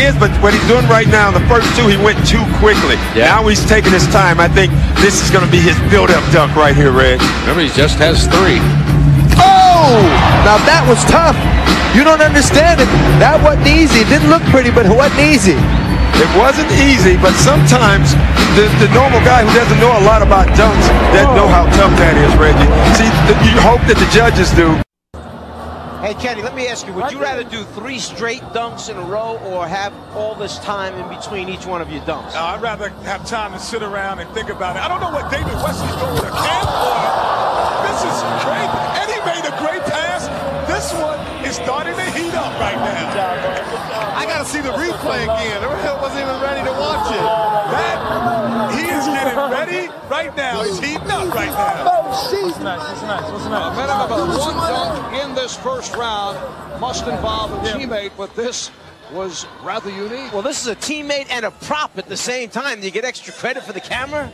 is, but what he's doing right now, the first two, he went too quickly. Yeah. Now he's taking his time. I think this is going to be his build-up dunk right here, Red. Remember, he just has 3. Oh! Now that was tough. You don't understand it. That wasn't easy. It didn't look pretty, but it wasn't easy. It wasn't easy, but sometimes the normal guy who doesn't know a lot about dunks doesn't know how tough that is, Reggie. See, you hope that the judges do. Hey, Kenny, let me ask you, would you rather do 3 straight dunks in a row or have all this time in between each one of your dunks? I'd rather have time to sit around and think about it. I don't know what David Wesley's doing with a camp or. This is great. And he made a great pass. This one is starting to heat up right now. I got to see the replay again. I wasn't even ready to watch it. He is getting ready right now. He's heating up right now. What's next? A minimum of 1 dunk in this first round must involve a teammate, but this was rather unique. Well, this is a teammate and a prop at the same time. Do you get extra credit for the camera?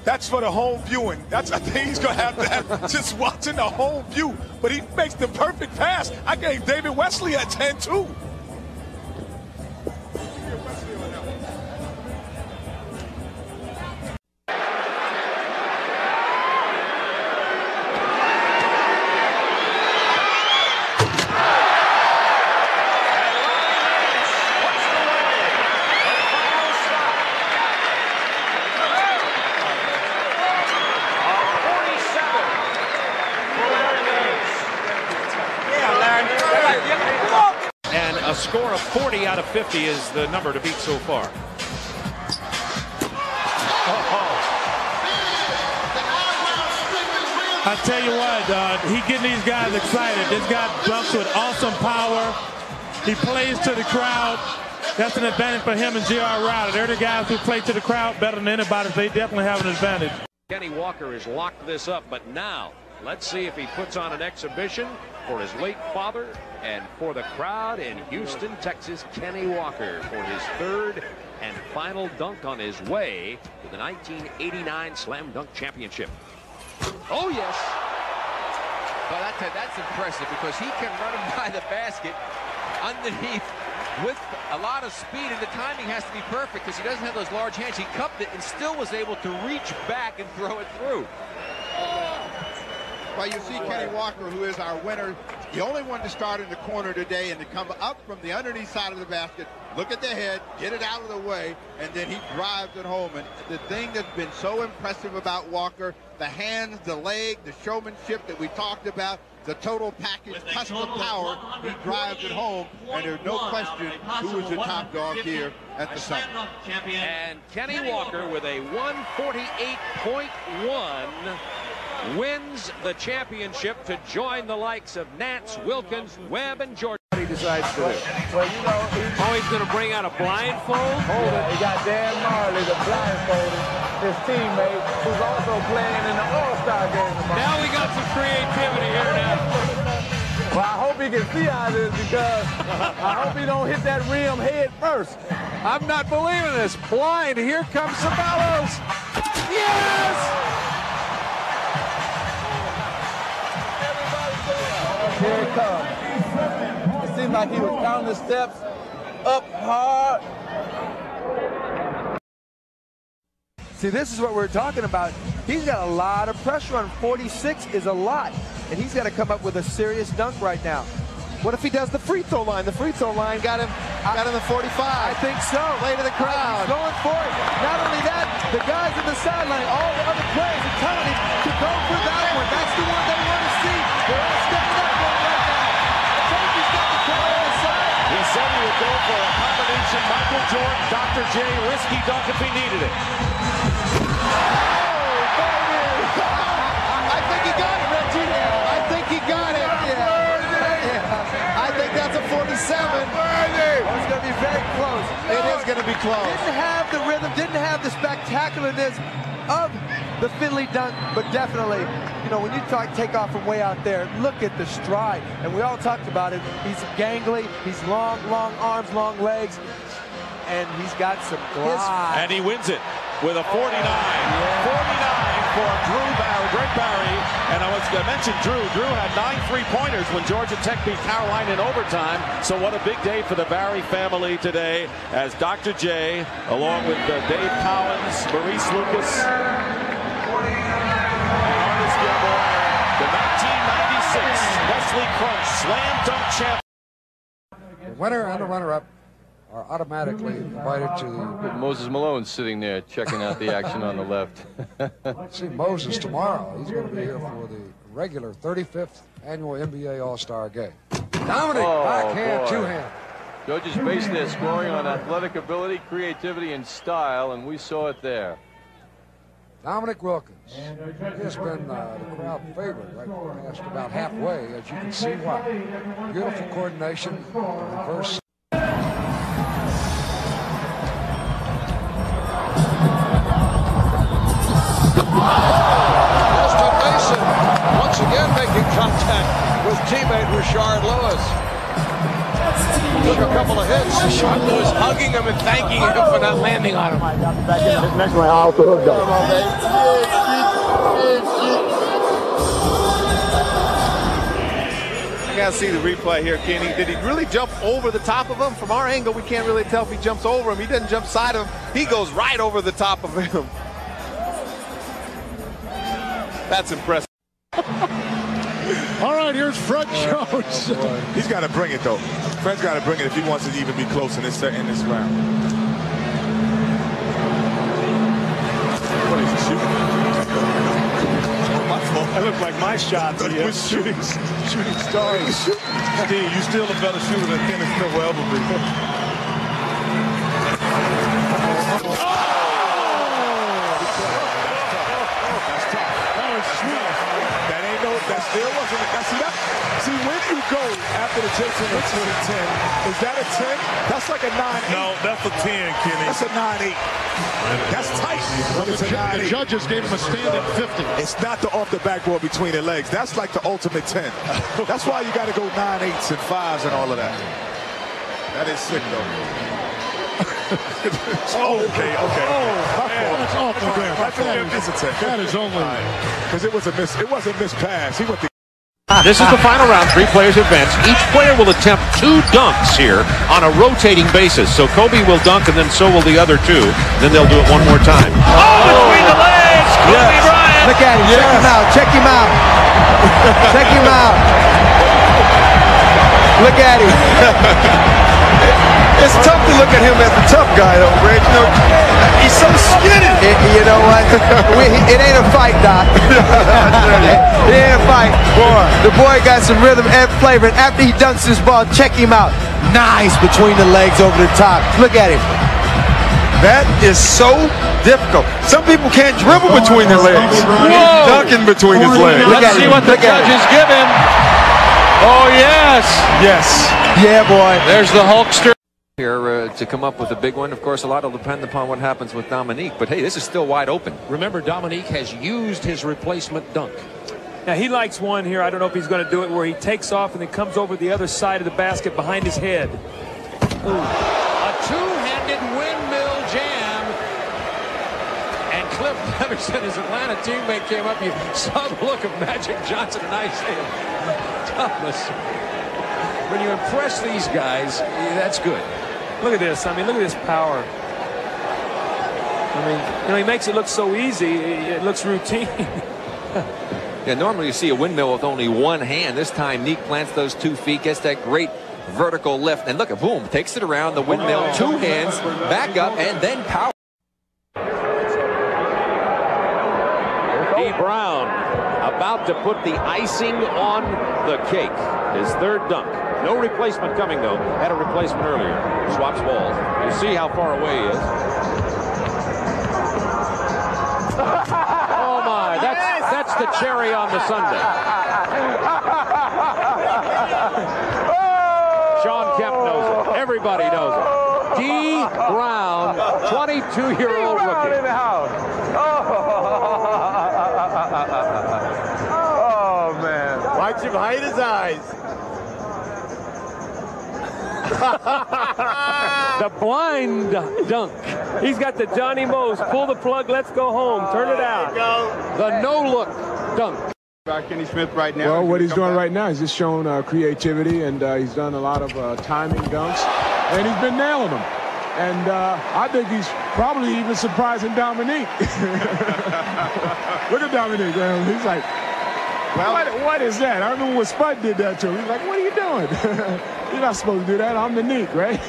That's for the home viewing. I think he's going to have that just watching the home view. But he makes the perfect pass. I gave David Wesley a 10, too. And a score of 40 out of 50 is the number to beat so far. I tell you what, he getting these guys excited. This guy dunks with awesome power. He plays to the crowd. That's an advantage for him and J.R. Riley. They're the guys who play to the crowd better than anybody. They definitely have an advantage. Kenny Walker has locked this up, but now let's see if he puts on an exhibition for his late father and for the crowd in Houston, Texas. Kenny Walker for his 3rd and final dunk on his way to the 1989 Slam Dunk Championship. Oh, yes. Well, that's impressive because he can run him by the basket underneath with a lot of speed, and the timing has to be perfect because he doesn't have those large hands. He cupped it and still was able to reach back and throw it through. Well, you see Kenny Walker, who is our winner, the only one to start in the corner today and to come up from the underneath side of the basket, look at the head, get it out of the way, and then he drives it home. And the thing that's been so impressive about Walker, the hands, the leg, the showmanship that we talked about, the total package, plus the power, he drives it home, and there's no question who is the top dog here at the summit. And Kenny Walker with a 148.1 wins the championship to join the likes of Nance, Wilkins, Webb, and Jordan. He decides to do. Well, you know, He's going to bring out a blindfold. hold it. He got Dan Marley, the blindfolded, his teammate, who's also playing in the All-Star game tomorrow. Now we got some creativity here now. Well, I hope he can see out of this because I hope he don't hit that rim head first. I'm not believing this. Blind. Here comes Matazos. Yes! Here it comes. It seemed like he was counting the steps up hard. See, this is what we're talking about. He's got a lot of pressure on 46 is a lot, and he's got to come up with a serious dunk right now. What if he does the free throw line? The free throw line got him the 45. I think so. Play to the crowd. He's going for it. Not only that, the guys in the sideline, all the other players are telling him to go for that one. That's the one they want to see. They're all stepping up for him right now. I think he's got the crowd on his side. He said he would go for a combination Michael Jordan, Dr. J, risky dunk if he needed it. I think he got it, Reggie. I think he got it. Yeah. I think that's a 47. It's going to be very close. It is going to be close. Didn't have the rhythm, didn't have the spectacularness of the Finley dunk, but definitely, you know, when you take off from way out there, look at the stride. And we all talked about it. He's gangly. He's long arms, long legs. And he's got some glide. And he wins it with a 49. 49 for Greg Barry. And I mentioned Drew. Drew had 9 3-pointers when Georgia Tech beat Carolina in overtime. So what a big day for the Barry family today, as Dr. J, along with Dave Collins, Maurice Lucas, and Artis Gilmore, the 1996 Wesley Crunch Slam Dunk Champion. The winner and the runner-up are automatically invited to the... Moses Malone sitting there checking out the action on the left. See Moses tomorrow. He's going to be here for the regular 35th annual NBA All-Star Game. Dominic, backhand, two-hand. Judges base their scoring on athletic ability, creativity, and style, and we saw it there. Dominic Wilkins. He has been the crowd favorite right past about halfway, as you can see why. Beautiful coordination, reverse. Justin Mason once again making contact with teammate Rashard Lewis. Took a couple of hits. Rashard Lewis hugging him and thanking him for not landing on him. Next one, I'll also hook up. I gotta see the replay here, Kenny. Did he really jump over the top of him? From our angle, we can't really tell if he jumps over him. He doesn't jump side of him. He goes right over the top of him. That's impressive. All right, here's Fred Jones. He's got to bring it, though. Fred's got to bring it if he wants to even be close in this round. What is he shooting? My fault. That looked like my shots. Yeah. We're shooting stars. Steve, you still a better shooter than Kenneth Smith will ever be. That still wasn't. See, when you go after the Jason Richardson 10, is that a 10? That's like a 9-8. No, that's a 10, Kenny. That's a 9-8. That's tight. The judges gave him a standing 50. It's not the off the backboard between the legs. That's like the ultimate 10. That's why you got to go 9-8s and 5s and all of that. That is sick, though. Okay. That's awful there. That is only because it was a miss. It was a missed pass. He went the. This is the final round. 3 players advance. Each player will attempt 2 dunks here on a rotating basis. So Kobe will dunk, and then so will the other 2. Then they'll do it one more time. Oh, between the legs, Kobe Bryant. Look at him. Check him out. Check him out. Check him out. Look at him. It's tough to look at him as a tough guy, though, Reg. You know, he's so skinny. You know what? It ain't a fight, Doc. It ain't a fight. Boy, the boy got some rhythm and flavor. And after he dunks this ball, check him out. Nice between the legs over the top. Look at him. That is so difficult. Some people can't dribble between their legs. He's dunking between his legs. Let's see what the judges give him. Oh, yes. Yes. Yeah, boy. There's the Hulkster. Here to come up with a big one. Of course, a lot will depend upon what happens with Dominique, but hey, this is still wide open. Remember, Dominique has used his replacement dunk. Now, he likes one here. I don't know if he's going to do it where he takes off and then comes over the other side of the basket behind his head. Ooh. A two-handed windmill jam. And Cliff Leverson, his Atlanta teammate, came up. You saw the look of Magic Johnson and Isaiah Thomas. When you impress these guys, that's good. Look at this. I mean, look at this power. I mean, you know, he makes it look so easy. It looks routine. Yeah, normally you see a windmill with only one hand. This time, Neek plants those 2 feet, gets that great vertical lift, and look at boom, takes it around the windmill, 2 hands, back up, and then power. D. Brown about to put the icing on the cake. His 3rd dunk. No replacement coming, though. Had a replacement earlier. Swaps balls. You see how far away he is. Oh, my. That's the cherry on the sundae. Sean Kemp knows it. Everybody knows it. D. Brown, 22-year-old rookie. In the house. Oh, man. Watch him hide his eyes. The blind dunk. He's got the Johnny Mose. Pull the plug, let's go home. Turn it out. The no-look dunk. About Kenny Smith right now. Well, what he's doing right now is just showing creativity, and he's done a lot of timing dunks, and he's been nailing them. And I think he's probably even surprising Dominique. Look at Dominique, man. He's like, well, what is that? I remember when Spud did that to him. He's like, what are you doing? You're not supposed to do that. I'm the Neek, right?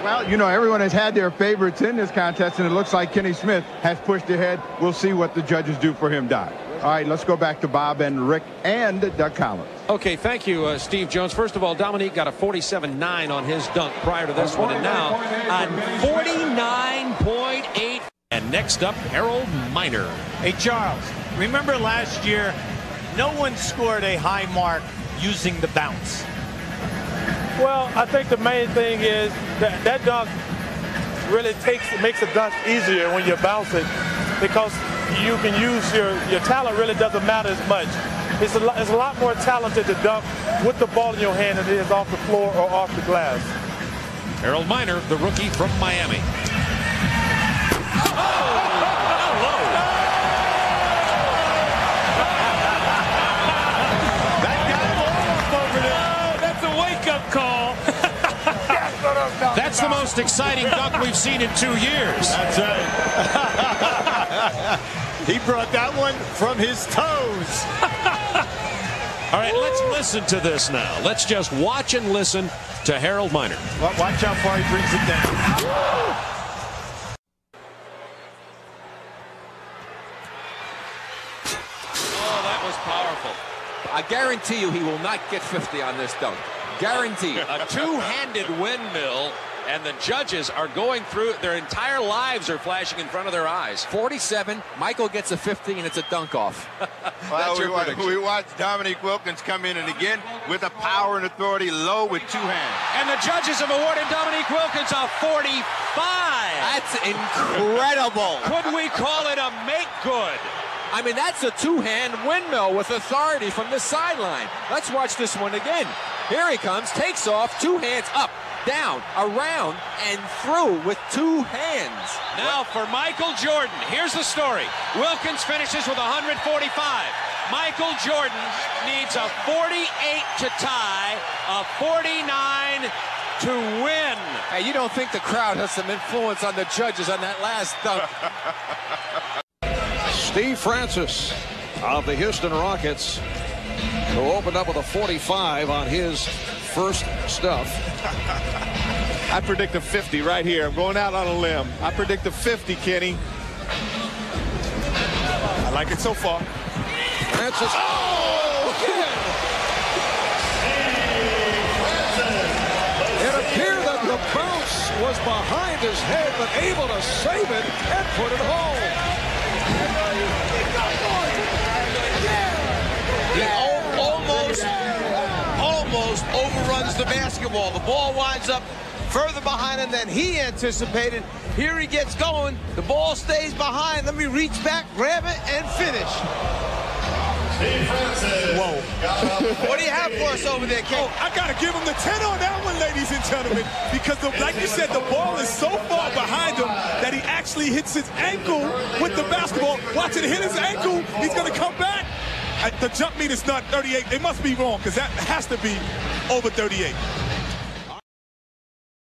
Well, you know, everyone has had their favorites in this contest, and it looks like Kenny Smith has pushed ahead. We'll see what the judges do for him, Doc. All right, let's go back to Bob and Rick and Doug Collins. Okay, thank you, Steve Jones. First of all, Dominique got a 47.9 on his dunk prior to this one, and now on 49.8. And next up, Harold Miner. Hey, Charles, remember last year, no one scored a high mark using the bounce. Well, I think the main thing is that dunk really makes a dunk easier when you bounce it, because you can use your talent really doesn't matter as much. It's a lot more talented to dunk with the ball in your hand than it is off the floor or off the glass. Harold Miner, the rookie from Miami. That's a wake-up call. That's the most exciting dunk we've seen in 2 years. That's right. He brought that one from his toes. All right, let's listen to this now. Let's just watch and listen to Harold Miner. Well, watch how far he brings it down. Oh, that was powerful. I guarantee you he will not get 50 on this dunk. Guaranteed. A two-handed windmill, and the judges are going through, their entire lives are flashing in front of their eyes. 47, Michael gets a 50, and it's a dunk off. Well, we watched Dominique Wilkins come in, and again, with a power and authority low with two hands. And the judges have awarded Dominique Wilkins a 45. That's incredible. Could we call it a make good? I mean, that's a two-hand windmill with authority from the sideline. Let's watch this one again. Here he comes, takes off, two hands up, down, around, and through with two hands. Now for Michael Jordan. Here's the story. Wilkins finishes with 145. Michael Jordan needs a 48 to tie, a 49 to win. Hey, you don't think the crowd has some influence on the judges on that last dunk? Steve Francis of the Houston Rockets, who opened up with a 45 on his first stuff. I predict a 50 right here. I'm going out on a limb. I predict a 50, Kenny. I like it so far. Francis. Oh! It appeared that the bounce was behind his head, but able to save it and put it home. He almost overruns the basketball. The ball winds up further behind him than he anticipated. Here he gets going. The ball stays behind. Let me reach back, grab it, and finish. Whoa. What do you have for us over there, Ken? Oh, I got to give him the 10 on that one, ladies and gentlemen, because, like you said, the ball is so far behind him that he actually hits his ankle with the basketball. Watch it hit his ankle. He's going to come back. The jump meter's not 38. They must be wrong, because that has to be over 38.